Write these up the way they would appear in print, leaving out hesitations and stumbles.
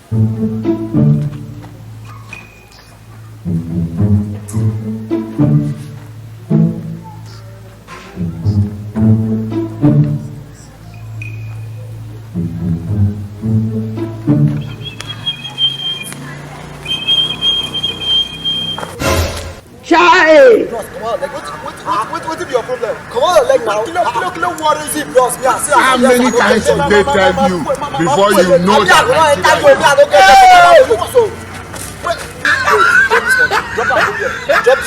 Chai! Bros, come on, like, what is your problem? Come on, like, now. Kilo, what is it, bros? How many times did they tell you before you know that? Drop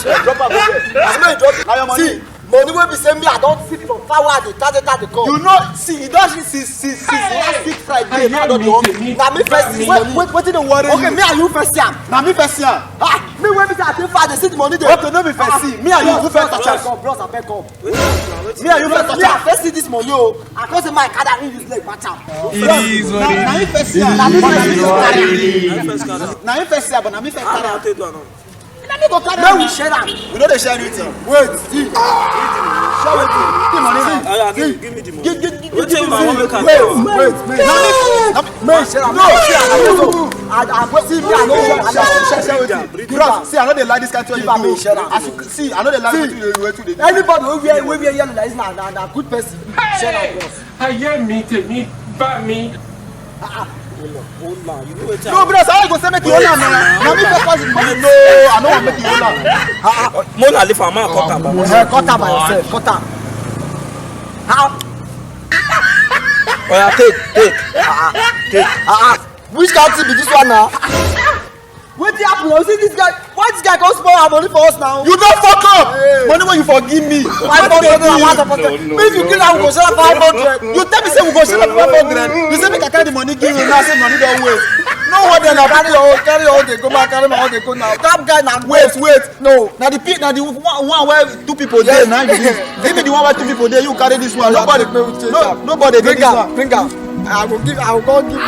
see, money will be send me. I don't sit from far away. They come. You know, see, it doesn't see last 6 Friday. Now me first see money. What did the worry? Okay, me and you first year. Now me first year. Me when me say I think Friday, see the money there. Okay, no me first see. Me and you first touch. Come, bros, I beg come. Me and you first touch. Me I first see this money. Oh, I can't say my card and use leg match up. Now me first year. Now me first year. Now me first year, but now me first year. Now we share that. We don't share anything. Wait, see. Share with me. Give money. Give me the money. Give wait. See, I know they like this kind of thing. See, I know they like it. Anybody who we are yelling like this now, good person. Share that, boss. I hear me, but me. No, bro, so I go say make you hold on now. Now me first pass the money. No, I don't want make you hold on. Mona leave her man cut her. Cut her by yourself. Cut her. How? Oh yeah, take. Which country be this one now? What happen? You see this guy? Why this guy come spoil our money for us now? You don't fuck up. Money when you forgive me. 500 if you kill am, we go share 500. You tell me say we go share 500. You say make I carry the money give you now. Say money don't waste. No one then carry all they go back, carry my all they go now. That guy now wait. No, now the one where 2 people there now. Give me the one where 2 people there. You carry this one. Nobody take this one. Bring am. I will go give.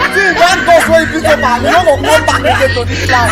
See, when goes where you pick up, you don't go back again to this class.